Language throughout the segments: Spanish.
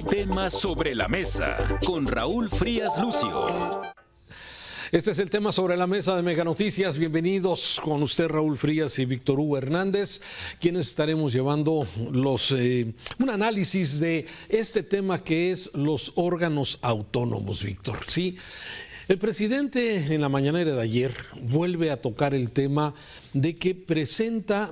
El tema sobre la mesa con Raúl Frías Lucio. Este es el tema sobre la mesa de Mega Noticias. Bienvenidos con usted, Raúl Frías y Víctor Hugo Hernández, quienes estaremos llevando un análisis de este tema que es los órganos autónomos, Víctor. Sí. El presidente en la mañanera de ayer vuelve a tocar el tema de que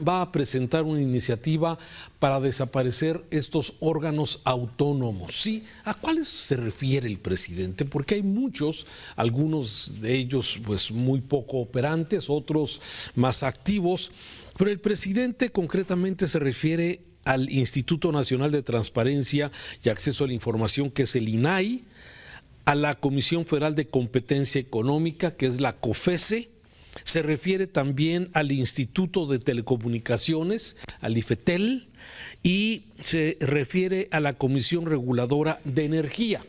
va a presentar una iniciativa para desaparecer estos órganos autónomos. Sí, ¿a cuáles se refiere el presidente? Porque hay muchos, algunos de ellos pues muy poco operantes, otros más activos, pero el presidente concretamente se refiere al Instituto Nacional de Transparencia y Acceso a la Información, que es el INAI, a la Comisión Federal de Competencia Económica, que es la COFESE, se refiere también al Instituto de Telecomunicaciones, al IFETEL, y se refiere a la Comisión Reguladora de Energía.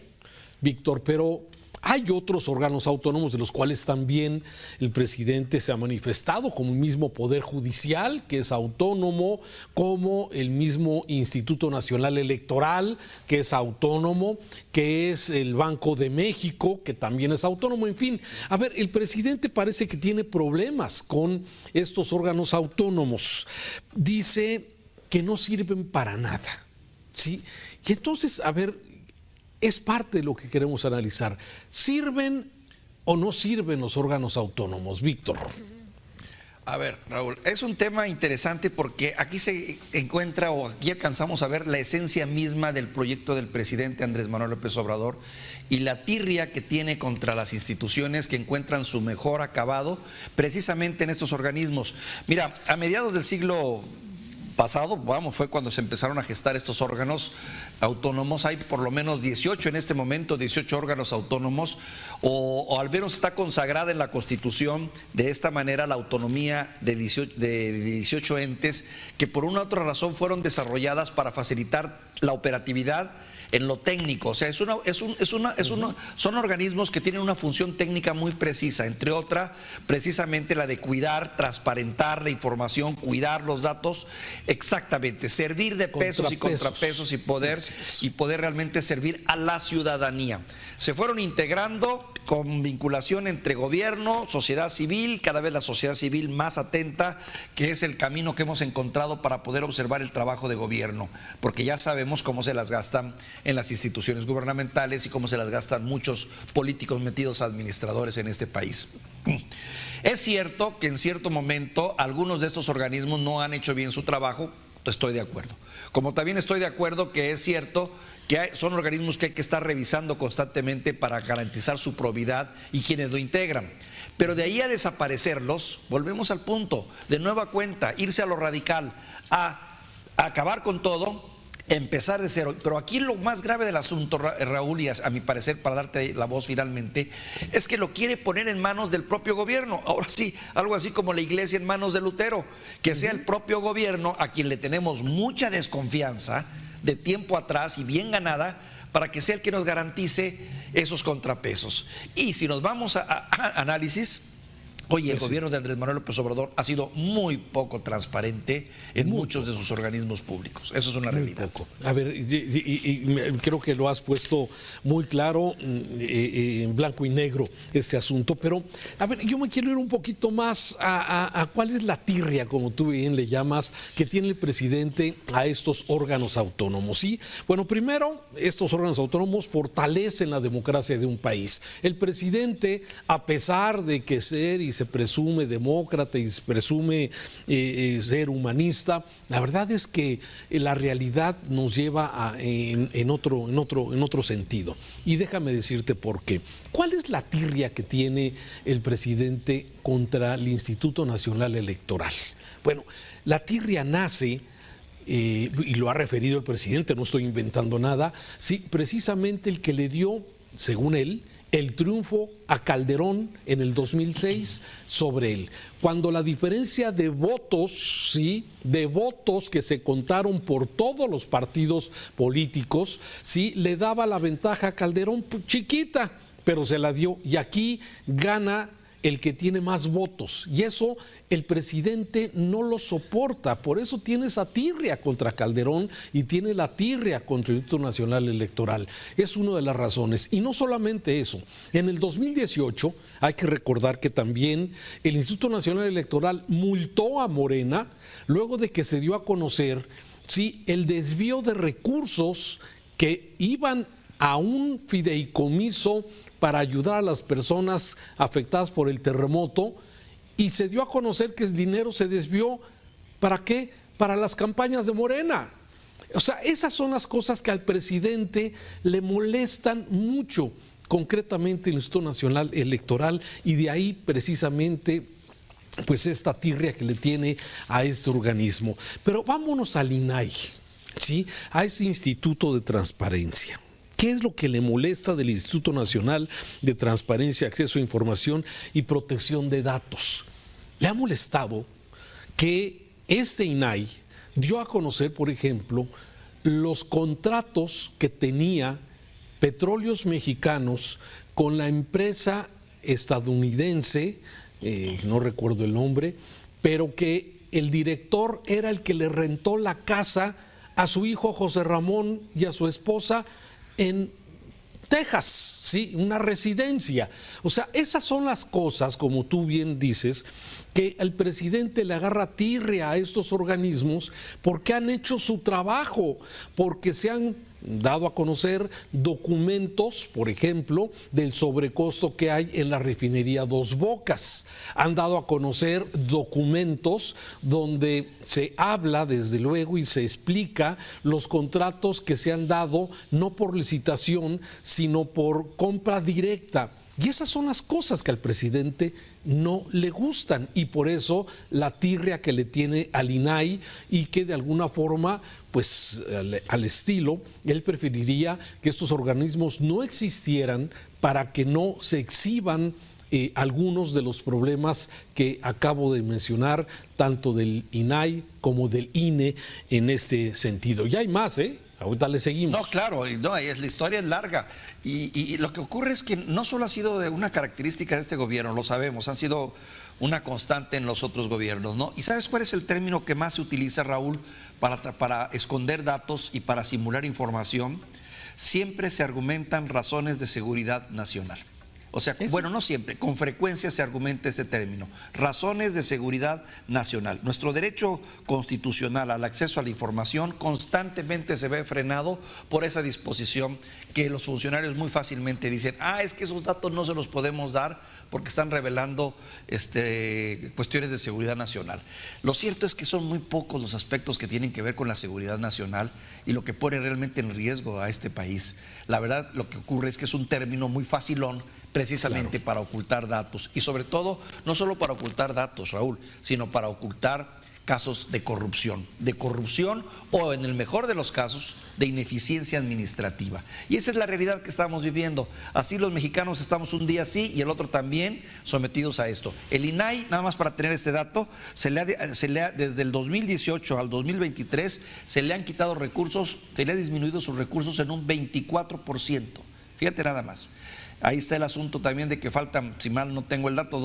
Víctor, pero hay otros órganos autónomos de los cuales también el presidente se ha manifestado, como el mismo Poder Judicial, que es autónomo, como el mismo Instituto Nacional Electoral, que es autónomo, que es el Banco de México, que también es autónomo. En fin, a ver, el presidente parece que tiene problemas con estos órganos autónomos. Dice que no sirven para nada, ¿sí? Y entonces, a ver, es parte de lo que queremos analizar. ¿Sirven o no sirven los órganos autónomos, Víctor? A ver, Raúl, es un tema interesante porque aquí se encuentra o aquí alcanzamos a ver la esencia misma del proyecto del presidente Andrés Manuel López Obrador y la tirria que tiene contra las instituciones que encuentran su mejor acabado precisamente en estos organismos. Mira, a mediados del siglo pasado, fue cuando se empezaron a gestar estos órganos autónomos. Hay por lo menos 18 en este momento, 18 órganos autónomos, o al menos está consagrada en la Constitución de esta manera la autonomía de 18 entes que por una u otra razón fueron desarrolladas para facilitar la operatividad en lo técnico. O sea, son organismos que tienen una función técnica muy precisa, entre otras, precisamente la de cuidar, transparentar la información, cuidar los datos, exactamente, servir de pesos y contrapesos y poder realmente servir a la ciudadanía. Se fueron integrando con vinculación entre gobierno, sociedad civil, cada vez la sociedad civil más atenta, que es el camino que hemos encontrado para poder observar el trabajo de gobierno, porque ya sabemos cómo se las gastan en las instituciones gubernamentales y cómo se las gastan muchos políticos metidos administradores en este país. Es cierto que en cierto momento algunos de estos organismos no han hecho bien su trabajo, estoy de acuerdo. Como también estoy de acuerdo que es cierto que son organismos que hay que estar revisando constantemente para garantizar su probidad y quienes lo integran. Pero de ahí a desaparecerlos, volvemos al punto, de nueva cuenta, irse a lo radical, a acabar con todo, empezar de cero. Pero aquí lo más grave del asunto, Raúl, y a mi parecer, para darte la voz finalmente, es que lo quiere poner en manos del propio gobierno. Ahora sí, algo así como la iglesia en manos de Lutero, que sea el propio gobierno a quien le tenemos mucha desconfianza de tiempo atrás y bien ganada, para que sea el que nos garantice esos contrapesos. Y si nos vamos a análisis, oye, el gobierno de Andrés Manuel López Obrador ha sido muy poco transparente en muchos de sus organismos públicos. Eso es una realidad. A ver, y creo que lo has puesto muy claro, en blanco y negro, este asunto. Pero, a ver, yo me quiero ir un poquito más a cuál es la tirria, como tú bien le llamas, que tiene el presidente a estos órganos autónomos. ¿Sí? Bueno, primero, estos órganos autónomos fortalecen la democracia de un país. El presidente, a pesar de que se presume demócrata y se presume ser humanista, la verdad es que la realidad nos lleva en otro sentido. Y déjame decirte por qué. ¿Cuál es la tirria que tiene el presidente contra el Instituto Nacional Electoral? Bueno, la tirria nace, y lo ha referido el presidente, no estoy inventando nada, sí, precisamente el que le dio, según él, el triunfo a Calderón en el 2006 sobre él, cuando la diferencia de votos, ¿sí?, de votos que se contaron por todos los partidos políticos, ¿sí?, le daba la ventaja a Calderón chiquita, pero se la dio, y aquí gana el que tiene más votos. Y eso el presidente no lo soporta. Por eso tiene esa tirria contra Calderón y tiene la tirria contra el Instituto Nacional Electoral. Es una de las razones. Y no solamente eso. En el 2018 hay que recordar que también el Instituto Nacional Electoral multó a Morena luego de que se dio a conocer el desvío de recursos que iban a un fideicomiso para ayudar a las personas afectadas por el terremoto, y se dio a conocer que el dinero se desvió, ¿para qué? Para las campañas de Morena. O sea, esas son las cosas que al presidente le molestan mucho, concretamente el Instituto Nacional Electoral, y de ahí precisamente pues esta tirria que le tiene a este organismo. Pero vámonos al INAI, ¿sí? A este Instituto de Transparencia. ¿Qué es lo que le molesta del Instituto Nacional de Transparencia, Acceso a Información y Protección de Datos? Le ha molestado que este INAI dio a conocer, por ejemplo, los contratos que tenía Petróleos Mexicanos con la empresa estadounidense, no recuerdo el nombre, pero que el director era el que le rentó la casa a su hijo José Ramón y a su esposa en Texas, ¿sí? Una residencia. O sea, esas son las cosas, como tú bien dices, que el presidente le agarra tirria a estos organismos porque han hecho su trabajo, porque se han dado a conocer documentos, por ejemplo, del sobrecosto que hay en la refinería Dos Bocas. Han dado a conocer documentos donde se habla, desde luego, y se explica los contratos que se han dado no por licitación, sino por compra directa. Y esas son las cosas que al presidente no le gustan, y por eso la tirria que le tiene al INAI, y que de alguna forma, pues al estilo, él preferiría que estos organismos no existieran para que no se exhiban algunos de los problemas que acabo de mencionar, tanto del INAI como del INE en este sentido. Y hay más, ahorita le seguimos. No, claro, no, la historia es larga. Y lo que ocurre es que no solo ha sido de una característica de este gobierno, lo sabemos, han sido una constante en los otros gobiernos, ¿no? ¿Y sabes cuál es el término que más se utiliza, Raúl, para esconder datos y para simular información? Siempre se argumentan razones de seguridad nacional. O sea, bueno, no siempre, con frecuencia se argumenta este término, razones de seguridad nacional. Nuestro derecho constitucional al acceso a la información constantemente se ve frenado por esa disposición que los funcionarios muy fácilmente dicen, es que esos datos no se los podemos dar porque están revelando cuestiones de seguridad nacional. Lo cierto es que son muy pocos los aspectos que tienen que ver con la seguridad nacional y lo que pone realmente en riesgo a este país. La verdad, lo que ocurre es que es un término muy facilón, precisamente para ocultar datos, y sobre todo, no solo para ocultar datos, Raúl, sino para ocultar casos de corrupción o, en el mejor de los casos, de ineficiencia administrativa. Y esa es la realidad que estamos viviendo. Así los mexicanos estamos un día sí y el otro también sometidos a esto. El INAI, nada más para tener este dato, desde el 2018 al 2023 se le han quitado recursos, se le ha disminuido sus recursos en un 24%. Fíjate nada más. Ahí está el asunto también de que faltan, si mal no tengo el dato,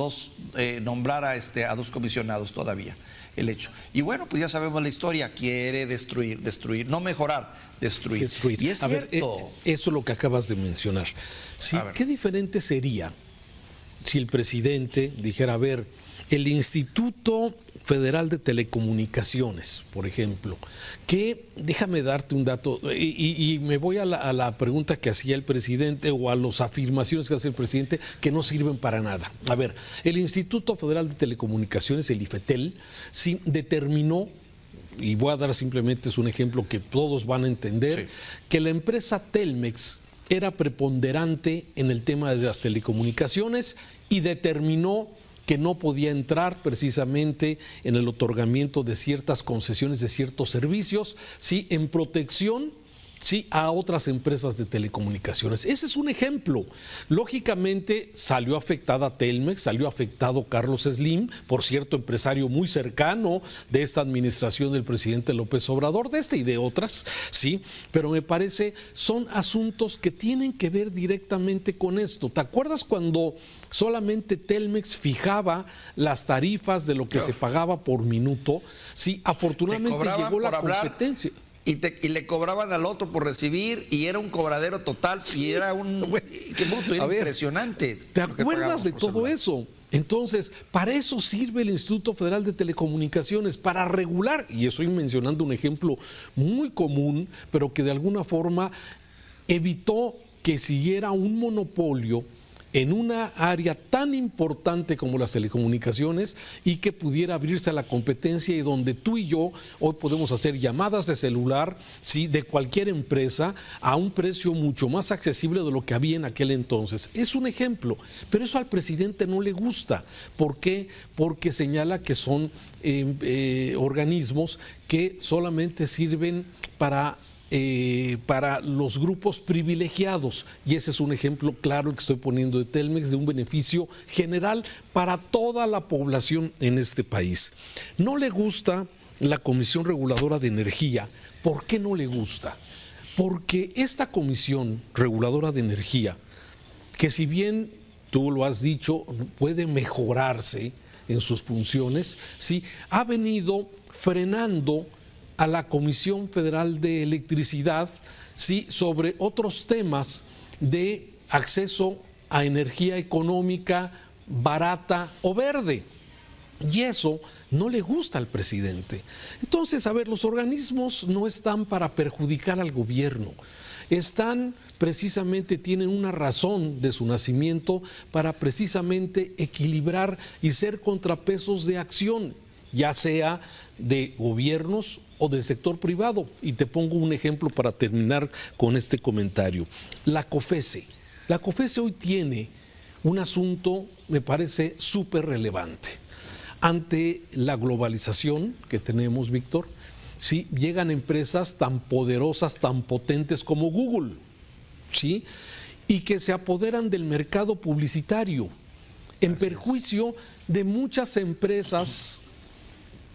nombrar a dos comisionados todavía, el hecho. Y bueno, pues ya sabemos la historia, quiere destruir, no mejorar, destruir. Y es cierto. Eso es lo que acabas de mencionar. Sí, ¿qué diferente sería si el presidente dijera, a ver, el Instituto Federal de Telecomunicaciones, por ejemplo, que, déjame darte un dato, y me voy a la pregunta que hacía el presidente, o a las afirmaciones que hace el presidente, que no sirven para nada. A ver, el Instituto Federal de Telecomunicaciones, el IFETEL, sí determinó, y voy a dar simplemente un ejemplo que todos van a entender, que la empresa Telmex era preponderante en el tema de las telecomunicaciones y determinó que no podía entrar precisamente en el otorgamiento de ciertas concesiones de ciertos servicios, sí, en protección sí, a otras empresas de telecomunicaciones. Ese es un ejemplo. Lógicamente salió afectada Telmex, salió afectado Carlos Slim, por cierto, empresario muy cercano de esta administración del presidente López Obrador, de esta y de otras, sí, pero me parece son asuntos que tienen que ver directamente con esto. ¿Te acuerdas cuando solamente Telmex fijaba las tarifas de lo que se pagaba por minuto? Sí, afortunadamente llegó la competencia. Y le cobraban al otro por recibir, y era un cobradero total, y era impresionante. ¿Te acuerdas de todo eso? Entonces, para eso sirve el Instituto Federal de Telecomunicaciones, para regular, y estoy mencionando un ejemplo muy común, pero que de alguna forma evitó que siguiera un monopolio en una área tan importante como las telecomunicaciones y que pudiera abrirse a la competencia, y donde tú y yo hoy podemos hacer llamadas de celular, ¿sí?, de cualquier empresa a un precio mucho más accesible de lo que había en aquel entonces. Es un ejemplo, pero eso al presidente no le gusta. ¿Por qué? Porque señala que son organismos que solamente sirven para los grupos privilegiados, y ese es un ejemplo claro que estoy poniendo de Telmex, de un beneficio general para toda la población en este país. No le gusta la Comisión Reguladora de Energía. ¿Por qué no le gusta? Porque esta Comisión Reguladora de Energía, que si bien tú lo has dicho, puede mejorarse en sus funciones, sí, ha venido frenando a la Comisión Federal de Electricidad, sí, sobre otros temas de acceso a energía económica, barata o verde. Y eso no le gusta al presidente. Entonces, a ver, los organismos no están para perjudicar al gobierno. Están precisamente, tienen una razón de su nacimiento para precisamente equilibrar y ser contrapesos de acción, ya sea de gobiernos o del sector privado. Y te pongo un ejemplo para terminar con este comentario. La COFECE. La COFECE hoy tiene un asunto, me parece, súper relevante. Ante la globalización que tenemos, Víctor, ¿sí?, llegan empresas tan poderosas, tan potentes como Google, ¿sí?, y que se apoderan del mercado publicitario en perjuicio de muchas empresas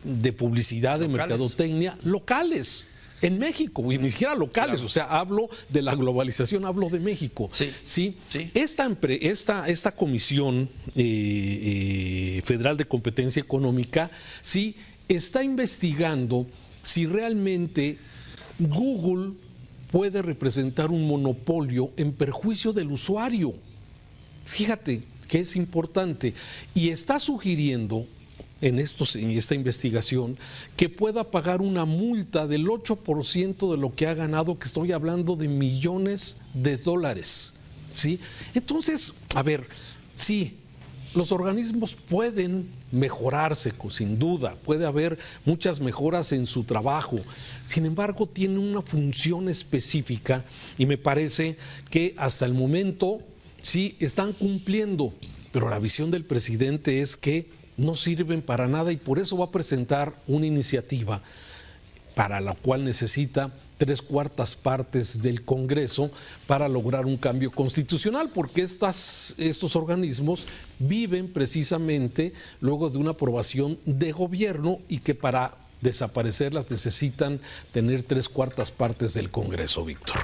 de publicidad, de mercadotecnia locales en México, y ni siquiera locales, claro. O sea, hablo de la globalización, hablo de México. Sí. ¿Sí? Sí. Esta Comisión Federal de Competencia Económica, sí, está investigando si realmente Google puede representar un monopolio en perjuicio del usuario. Fíjate que es importante, y está sugiriendo en esta investigación que pueda pagar una multa del 8% de lo que ha ganado, que estoy hablando de millones de dólares, ¿sí? Entonces, a ver, sí, los organismos pueden mejorarse, sin duda, puede haber muchas mejoras en su trabajo. Sin embargo, tienen una función específica, y me parece que hasta el momento sí están cumpliendo, pero la visión del presidente es que no sirven para nada, y por eso va a presentar una iniciativa para la cual necesita 3/4 partes del Congreso para lograr un cambio constitucional, porque estos organismos viven precisamente luego de una aprobación de gobierno, y que para desaparecerlas necesitan tener 3/4 partes del Congreso, Víctor.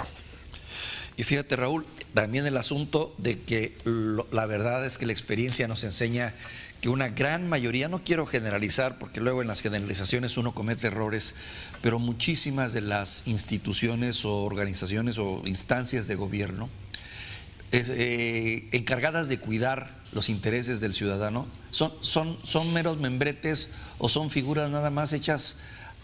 Y fíjate, Raúl, también el asunto de que la verdad es que la experiencia nos enseña que una gran mayoría, no quiero generalizar porque luego en las generalizaciones uno comete errores, pero muchísimas de las instituciones o organizaciones o instancias de gobierno encargadas de cuidar los intereses del ciudadano son meros membretes, o son figuras nada más hechas,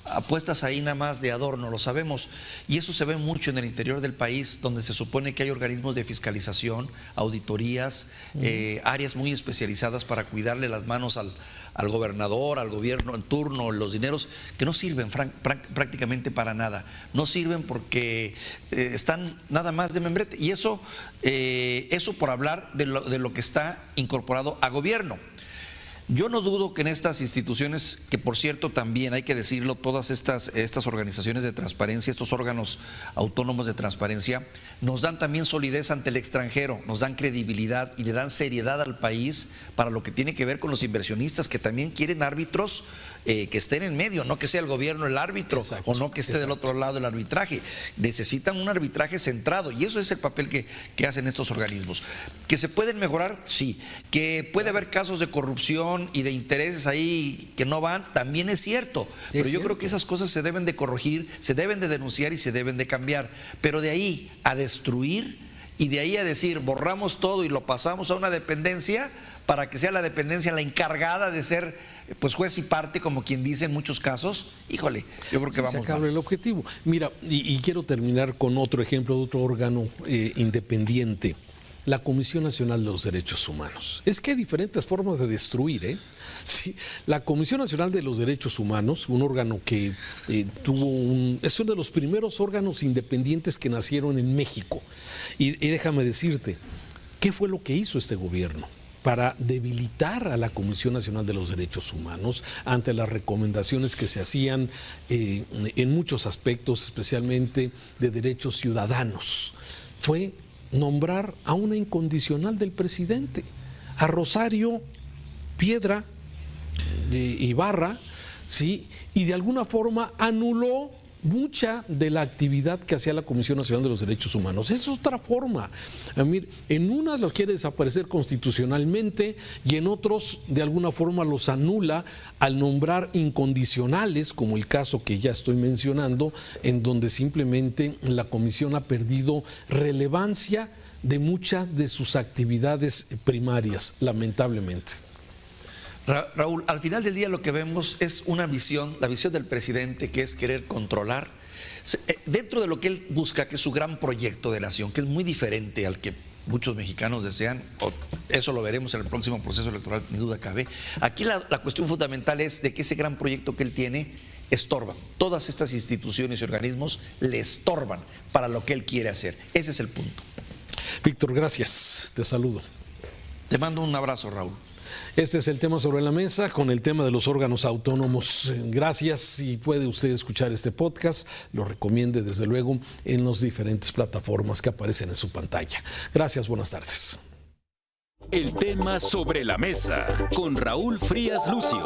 apuestas ahí nada más de adorno, lo sabemos, y eso se ve mucho en el interior del país, donde se supone que hay organismos de fiscalización, auditorías, áreas muy especializadas para cuidarle las manos al gobernador, al gobierno en turno, los dineros que no sirven prácticamente para nada, no sirven porque están nada más de membrete, y eso por hablar de lo que está incorporado a gobierno. Yo no dudo que en estas instituciones, que por cierto también hay que decirlo, todas estas organizaciones de transparencia, estos órganos autónomos de transparencia, nos dan también solidez ante el extranjero, nos dan credibilidad y le dan seriedad al país para lo que tiene que ver con los inversionistas, que también quieren árbitros que estén en medio, no que sea el gobierno el árbitro. Exacto, o no que esté del otro lado el arbitraje. Necesitan un arbitraje centrado y eso es el papel que hacen estos organismos. ¿Que se pueden mejorar? Sí. ¿Que puede haber casos de corrupción y de intereses ahí que no van? También es cierto. Pero yo creo que esas cosas se deben de corregir, se deben de denunciar y se deben de cambiar. Pero de ahí a destruir y de ahí a decir borramos todo y lo pasamos a una dependencia para que sea la dependencia la encargada de ser pues juez y parte, como quien dice en muchos casos, híjole, yo creo que vamos se acaba el objetivo. Mira, y quiero terminar con otro ejemplo de otro órgano independiente, la Comisión Nacional de los Derechos Humanos. Es que hay diferentes formas de destruir, ¿eh? Sí, la Comisión Nacional de los Derechos Humanos, un órgano que es uno de los primeros órganos independientes que nacieron en México. Y déjame decirte, ¿qué fue lo que hizo este gobierno para debilitar a la Comisión Nacional de los Derechos Humanos ante las recomendaciones que se hacían en muchos aspectos, especialmente de derechos ciudadanos? Fue nombrar a una incondicional del presidente, a Rosario Piedra Ibarra, ¿sí? Y de alguna forma anuló mucha de la actividad que hacía la Comisión Nacional de los Derechos Humanos. Es otra forma. En unas los quiere desaparecer constitucionalmente y en otros de alguna forma los anula al nombrar incondicionales, como el caso que ya estoy mencionando, en donde simplemente la comisión ha perdido relevancia de muchas de sus actividades primarias, lamentablemente. Raúl, al final del día lo que vemos es una visión, la visión del presidente, que es querer controlar, dentro de lo que él busca, que es su gran proyecto de nación, que es muy diferente al que muchos mexicanos desean, eso lo veremos en el próximo proceso electoral, ni duda cabe. Aquí la cuestión fundamental es de que ese gran proyecto que él tiene estorban. Todas estas instituciones y organismos le estorban para lo que él quiere hacer. Ese es el punto. Víctor, gracias. Te saludo. Te mando un abrazo, Raúl. Este es el tema sobre la mesa con el tema de los órganos autónomos. Gracias. Si puede usted escuchar este podcast, lo recomiende desde luego en las diferentes plataformas que aparecen en su pantalla. Gracias, buenas tardes. El tema sobre la mesa con Raúl Frías Lucio.